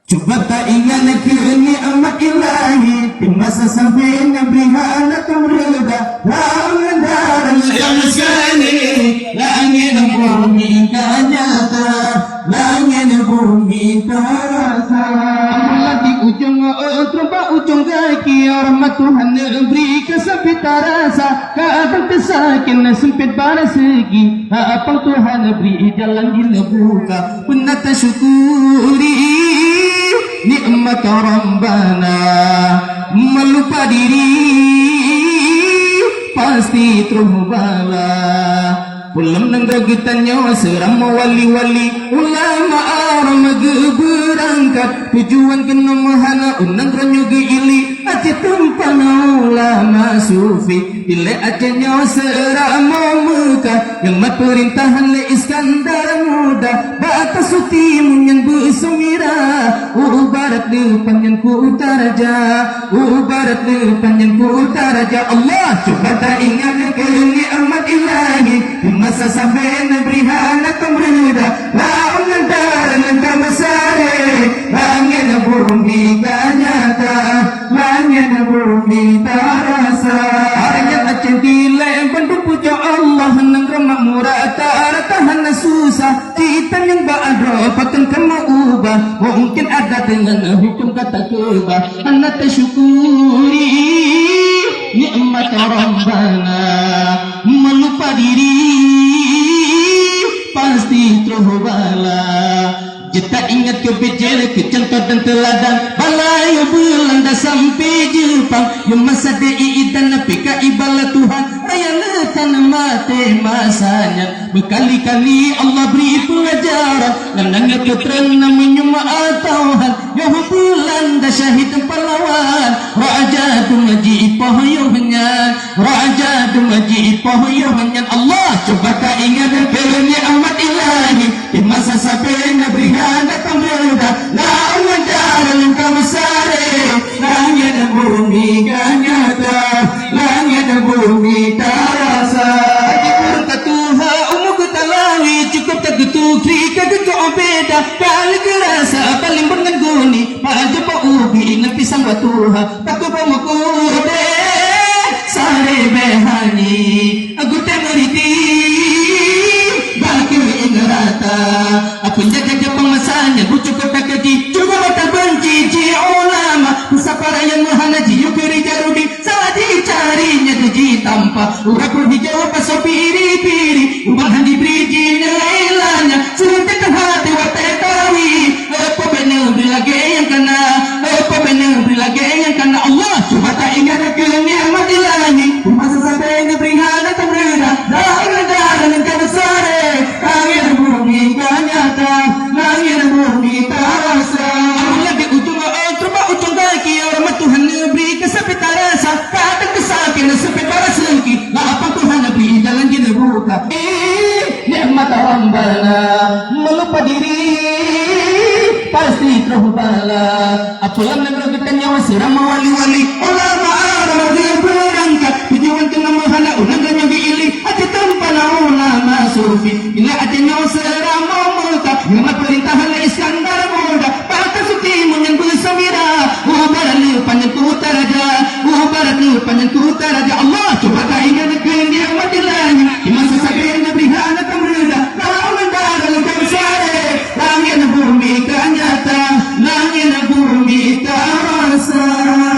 Coba tak ingat nikmat ilahi di masa sampai Nabi anak mereda langan sekali langit bumi nyata langit bumi terasa di ujung terbang ujung kaki rahmat Tuhan beri kesempitan rasa kadang tersakin sempit pada segi apa Tuhan beri jalan dibuka pernah tersyukuri nikmat Rabbana melupa diri pasti terbala pulang nang dogitannya seram wali-wali ulama aram berangkat tujuan kena mahana unang ranyo geili aci tumpana ulama sufi ile acenya seram muka yang mat perintahan le Iskandar muda batas suti munyan besemira barat depan yang ku utaraja barat depan yang ku utaraja Allah coba tak ingat nikmat ilahi masa sampai Nabi anak mereda langan daran engkau besare langit bumi nyata langit bumi terasa ayat acentile bantu puja Allah nang remak murah tak tahan susah kita yang ba'adro pakan kamu ubah mungkin ada dengan hukum kata kebah anak tersyukuri nikmat Rabbana melupa diri pasti terbala kita ingat kebijar kecontoh dan teladan balai Belanda sampai Jepang yang masa DII dan PKI bala Tuhan raya letan mati masanya berkali-kali Allah beri pelajaran dan nangis keterangan namanya Tuhan yang Belanda syahid pahlawan raja dumaji pohyohnya raja dumaji pohyohnya Allah coba tak ingat nikmat ilahi di masa sampai Nabi anak muda lawan jalan kamu sare langit dan bumi nyata langit dan bumi terasa di Tuhan umur kita langit cukup tak getukri kagetu beda kali kerasa paling berngani maju pak ubi nang pisang batuha tak pamukude sare behani aku temeriti bagi ingarata aku jaga pemasannya cukup tak kaji cukup tak benci ji ulama musafara yang mahanaji yukiri jarudi salah dicarinya tuji tanpa uraku hijau paso piri-piri ubahan diberi nilainya seruntikan hati watetawi apa benar beri lagi yang kena apa benar beri lagi yang kena Allah coba tak ingat nikmat ilahi masa sampai negeri hana temreda dalam dalam engkau besare langit bumi nyata langit bumi terasa lebih ujung terbang ujung kaki rahmat Tuhan beri kesempitan rasa kadang kesakin sempit pada segi apa Tuhan beri jalan dibuka nikmat Rabbana melupa diri pasti terbala apalah negara kita nyawa seram wali-wali ulama arah berangkat tujuan kena mahana unang ganyo giili ati tampana ulama sufi ila ati nyawa seram muka yang perintahan Iskandar muda batas suti munyan besemira barat depan yang ku utaraja barat depan yang ku utaraja Allah coba tak ingat nikmat ilahi di masa sampai Nabi anak mereda lawan daran engkau besare langit bumi nyata langit bumi terasa